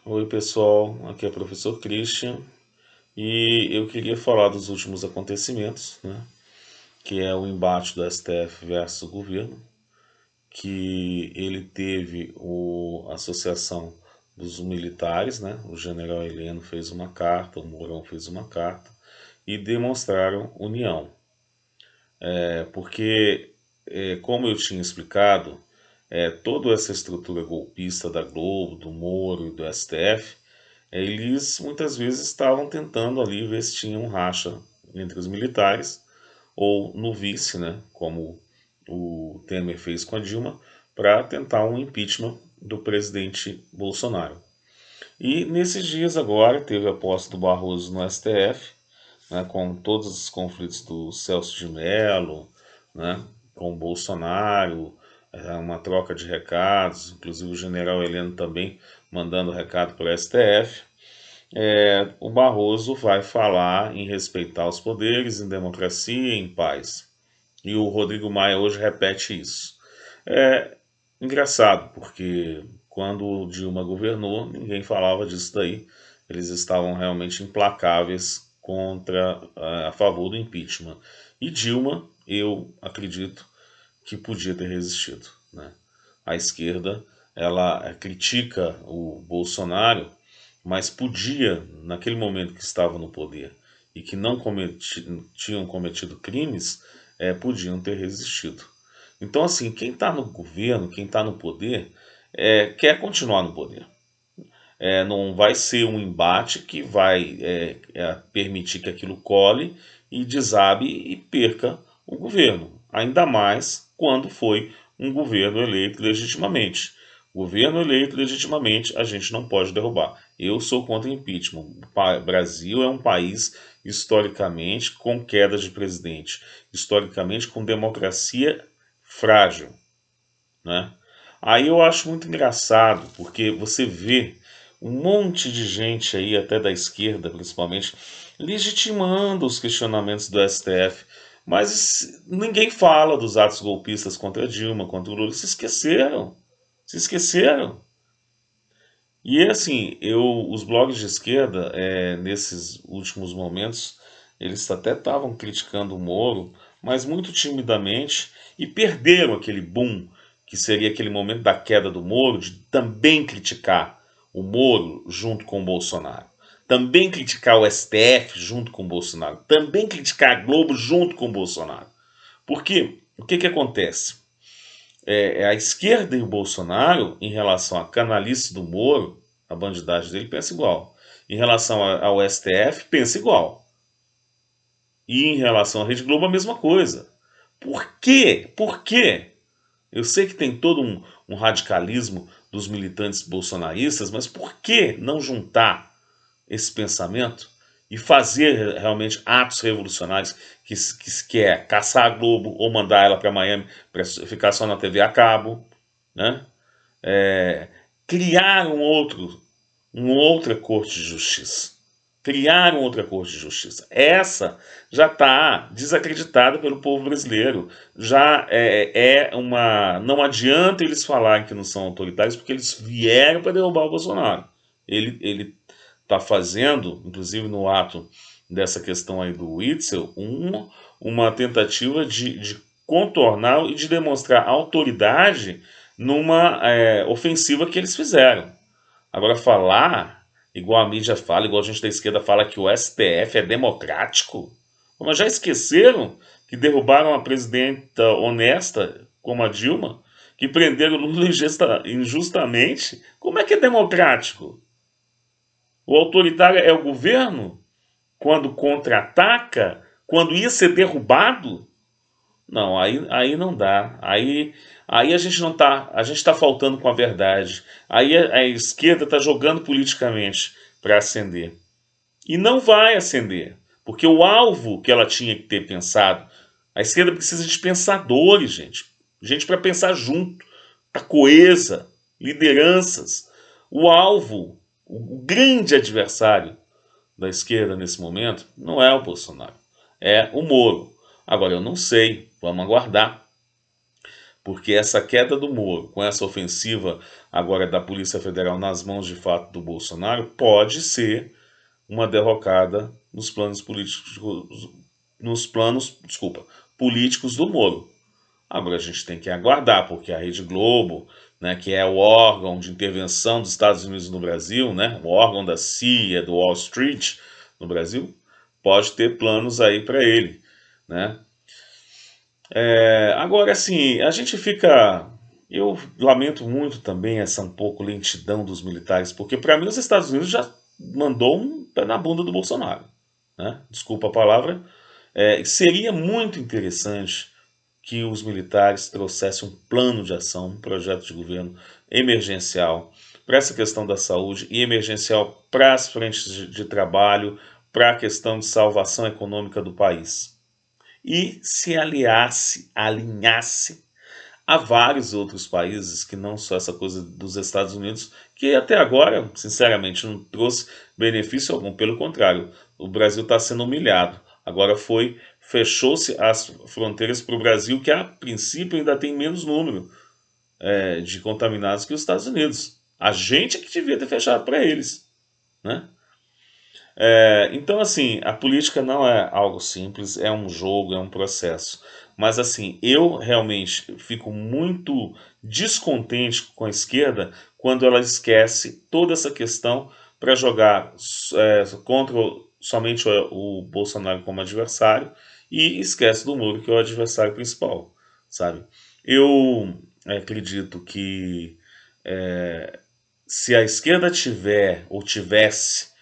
Oi pessoal, aqui é o professor Christian e eu queria falar dos últimos acontecimentos, né, que é o embate do STF versus o governo, que ele teve a associação dos militares, né, o general Heleno fez uma carta, o Mourão fez uma carta e demonstraram união, porque, como eu tinha explicado, toda essa estrutura golpista da Globo, do Moro e do STF, eles muitas vezes estavam tentando ali ver se tinha um racha entre os militares ou no vice, né, como o Temer fez com a Dilma, para tentar um impeachment do presidente Bolsonaro. E nesses dias agora teve a posse do Barroso no STF, né, com todos os conflitos do Celso de Mello, né, com o Bolsonaro, uma troca de recados, inclusive o general Heleno também mandando recado para o STF. O Barroso vai falar em respeitar os poderes, em democracia e em paz. E o Rodrigo Maia hoje repete isso. É engraçado, porque quando o Dilma governou, ninguém falava disso daí. Eles estavam realmente implacáveis a favor do impeachment. E Dilma, eu acredito que podia ter resistido, né? A esquerda, ela critica o Bolsonaro, mas podia, naquele momento que estava no poder e que não tinham cometido crimes, podiam ter resistido. Então, assim, quem está no governo, quem está no poder, quer continuar no poder. Não vai ser um embate que vai permitir que aquilo cole e desabe e perca o governo. Ainda mais quando foi um governo eleito legitimamente. Governo eleito legitimamente a gente não pode derrubar. Eu sou contra impeachment. O Brasil é um país historicamente com queda de presidente, historicamente com democracia frágil, né? Aí eu acho muito engraçado, porque você vê um monte de gente aí, até da esquerda principalmente, legitimando os questionamentos do STF, mas ninguém fala dos atos golpistas contra Dilma, contra o Lula, se esqueceram, se esqueceram. E assim, os blogs de esquerda, nesses últimos momentos, eles até estavam criticando o Moro, mas muito timidamente, e perderam aquele boom, que seria aquele momento da queda do Moro, de também criticar o Moro junto com o Bolsonaro, também criticar o STF junto com o Bolsonaro, também criticar a Globo junto com o Bolsonaro. Porque o que acontece? A esquerda e o Bolsonaro, em relação à canalice do Moro, a bandidagem dele, pensa igual. Em relação ao STF, pensa igual. E em relação à Rede Globo, a mesma coisa. Por quê? Por quê? Eu sei que tem todo um radicalismo dos militantes bolsonaristas, mas por que não juntar esse pensamento e fazer realmente atos revolucionários que é caçar a Globo ou mandar ela para Miami para ficar só na TV a cabo, né? Criar uma outra corte de justiça. Criar uma outra corte de justiça. Essa já está desacreditada pelo povo brasileiro. Já não adianta eles falarem que não são autoritários, porque eles vieram para derrubar o Bolsonaro. Ele está fazendo, inclusive no ato dessa questão aí do Witzel, uma tentativa de contornar e de demonstrar autoridade numa ofensiva que eles fizeram. Agora, falar, igual a mídia fala, igual a gente da esquerda fala, que o STF é democrático, mas já esqueceram que derrubaram uma presidenta honesta como a Dilma, que prenderam Lula injustamente? Como é que é democrático? O autoritário é o governo? Quando contra-ataca? Quando ia ser derrubado? Não, aí não dá. Aí a gente não tá, a gente está faltando com a verdade. Aí a esquerda está jogando politicamente para ascender. E não vai ascender, porque o alvo que ela tinha que ter pensado, a esquerda precisa de pensadores, gente. Gente para pensar junto, tá coesa, lideranças. O alvo, o grande adversário da esquerda nesse momento não é o Bolsonaro, é o Moro. Agora eu não sei, vamos aguardar, porque essa queda do Moro, com essa ofensiva agora da Polícia Federal nas mãos de fato do Bolsonaro, pode ser uma derrocada nos planos políticos, políticos do Moro. Agora a gente tem que aguardar, porque a Rede Globo, né, que é o órgão de intervenção dos Estados Unidos no Brasil, né, o órgão da CIA, do Wall Street no Brasil, pode ter planos aí para ele, né? Agora, assim, a gente fica. Eu lamento muito também essa um pouco lentidão dos militares, porque para mim os Estados Unidos já mandou um pé na bunda do Bolsonaro, né? Desculpa a palavra. Seria muito interessante que os militares trouxessem um plano de ação, um projeto de governo emergencial para essa questão da saúde e emergencial para as frentes de trabalho, para a questão de salvação econômica do país. E se alinhasse a vários outros países, que não só essa coisa dos Estados Unidos, que até agora, sinceramente, não trouxe benefício algum. Pelo contrário, o Brasil está sendo humilhado. Agora fechou-se as fronteiras para o Brasil, que a princípio ainda tem menos número de contaminados que os Estados Unidos. A gente é que devia ter fechado para eles, né? Então, assim, a política não é algo simples, é um jogo, é um processo. Mas, assim, eu realmente fico muito descontente com a esquerda quando ela esquece toda essa questão para jogar contra somente o Bolsonaro como adversário e esquece do Moro, que é o adversário principal, sabe? Eu acredito que se a esquerda tiver ou tivesse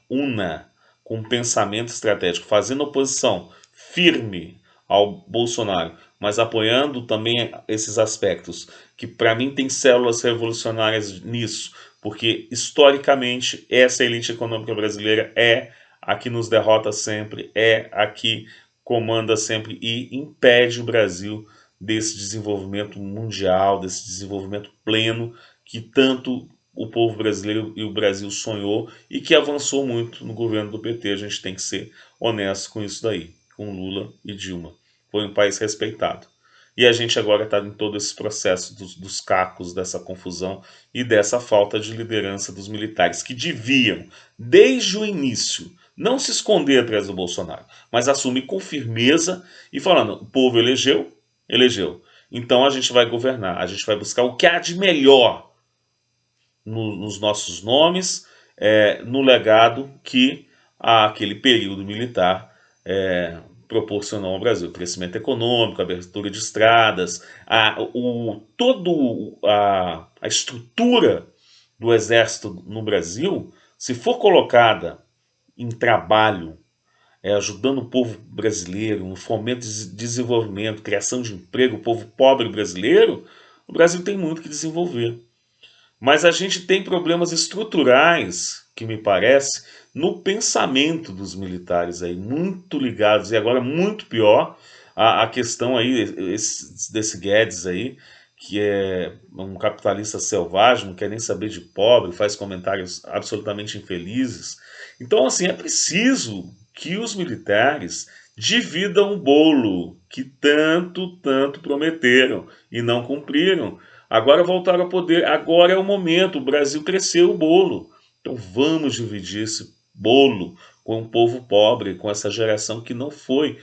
una com um pensamento estratégico, fazendo oposição firme ao Bolsonaro, mas apoiando também esses aspectos, que para mim tem células revolucionárias nisso, porque historicamente essa elite econômica brasileira é a que nos derrota sempre, é a que comanda sempre e impede o Brasil desse desenvolvimento mundial, desse desenvolvimento pleno que tanto o povo brasileiro e o Brasil sonhou e que avançou muito no governo do PT. A gente tem que ser honesto com isso daí, com Lula e Dilma. Foi um país respeitado. E a gente agora está em todo esse processo dos cacos, dessa confusão e dessa falta de liderança dos militares, que deviam, desde o início, não se esconder atrás do Bolsonaro, mas assumir com firmeza e falando, o povo elegeu, elegeu. Então a gente vai governar, a gente vai buscar o que há de melhor nos nossos nomes, no legado que aquele período militar proporcionou ao Brasil. Crescimento econômico, abertura de estradas, a estrutura do Exército no Brasil, se for colocada em trabalho, ajudando o povo brasileiro, no fomento de desenvolvimento, criação de emprego, o povo pobre brasileiro, o Brasil tem muito que desenvolver. Mas a gente tem problemas estruturais, que me parece, no pensamento dos militares aí, muito ligados, e agora muito pior, a questão aí, desse Guedes aí, que é um capitalista selvagem, não quer nem saber de pobre, faz comentários absolutamente infelizes. Então, assim, é preciso que os militares dividam o bolo que tanto prometeram e não cumpriram. Agora voltaram ao poder, agora é o momento, o Brasil cresceu o bolo. Então vamos dividir esse bolo com o povo pobre, com essa geração que não foi,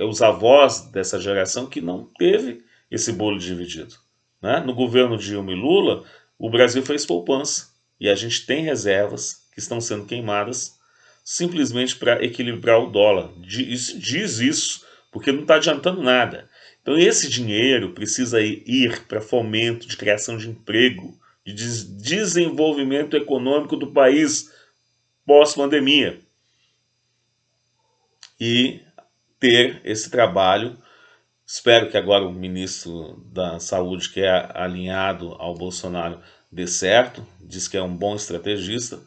os avós dessa geração que não teve esse bolo dividido. Né? No governo Dilma e Lula, o Brasil fez poupança e a gente tem reservas que estão sendo queimadas simplesmente para equilibrar o dólar. Diz isso, porque não está adiantando nada. Então esse dinheiro precisa ir para fomento de criação de emprego, de desenvolvimento econômico do país pós-pandemia. E ter esse trabalho, espero que agora o ministro da Saúde, que é alinhado ao Bolsonaro, dê certo, diz que é um bom estrategista,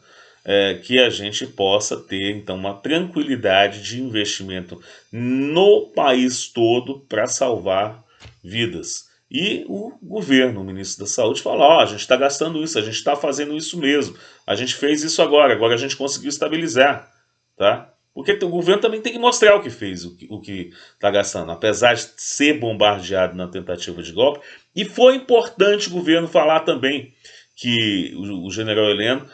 que a gente possa ter, então, uma tranquilidade de investimento no país todo para salvar vidas. E o governo, o ministro da Saúde, fala, ó, a gente está gastando isso, a gente está fazendo isso mesmo, a gente fez isso agora a gente conseguiu estabilizar, tá? Porque o governo também tem que mostrar o que fez, o que está gastando, apesar de ser bombardeado na tentativa de golpe. E foi importante o governo falar também que o general Heleno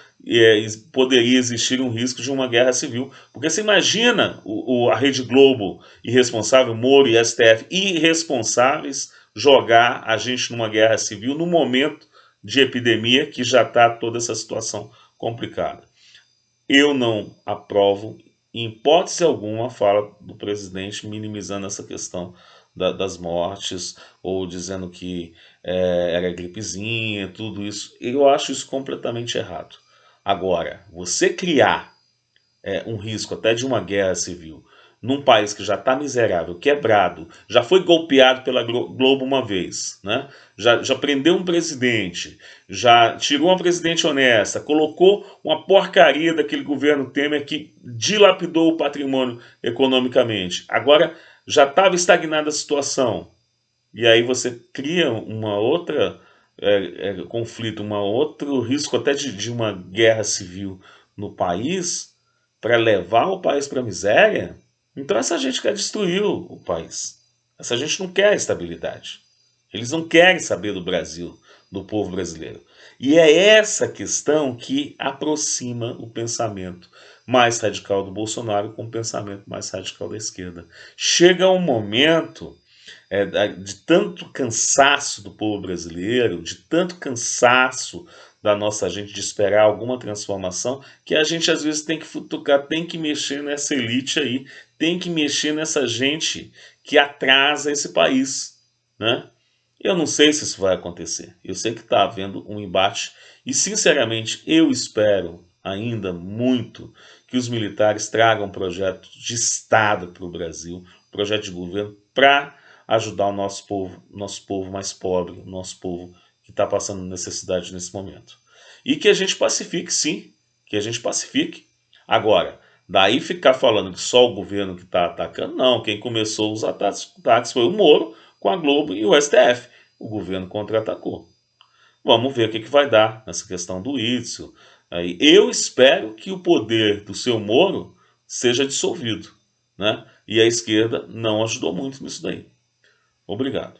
poderia existir um risco de uma guerra civil. Porque você imagina a Rede Globo irresponsável, Moro e STF irresponsáveis jogar a gente numa guerra civil no momento de epidemia que já está toda essa situação complicada. Eu não aprovo, em hipótese alguma, a fala do presidente minimizando essa questão das mortes ou dizendo que era gripezinha, tudo isso. Eu acho isso completamente errado. Agora, você criar um risco até de uma guerra civil num país que já está miserável, quebrado, já foi golpeado pela Globo uma vez, né? já prendeu um presidente, já tirou uma presidente honesta, colocou uma porcaria daquele governo Temer que dilapidou o patrimônio economicamente. Agora já estava estagnada a situação. E aí você cria uma outra conflito, um outro risco até de uma guerra civil no país para levar o país para a miséria. Então essa gente quer destruir o país. Essa gente não quer estabilidade. Eles não querem saber do Brasil, do povo brasileiro. E é essa questão que aproxima o pensamento mais radical do Bolsonaro com o pensamento mais radical da esquerda. Chega um momento de tanto cansaço do povo brasileiro, de tanto cansaço da nossa gente de esperar alguma transformação, que a gente às vezes tem que futucar, tem que mexer nessa elite aí, tem que mexer nessa gente que atrasa esse país, né? Eu não sei se isso vai acontecer. Eu sei que está havendo um embate e, sinceramente, eu espero ainda muito que os militares tragam um projeto de Estado para o Brasil, um projeto de governo para ajudar o nosso povo mais pobre, o nosso povo que está passando necessidade nesse momento. E que a gente pacifique, sim, que a gente pacifique. Agora, daí ficar falando que só o governo que está atacando, não. Quem começou os ataques foi o Moro com a Globo e o STF. O governo contra-atacou. Vamos ver o que vai dar nessa questão do Itzel. Eu espero que o poder do seu Moro seja dissolvido, né? E a esquerda não ajudou muito nisso daí. Obrigado.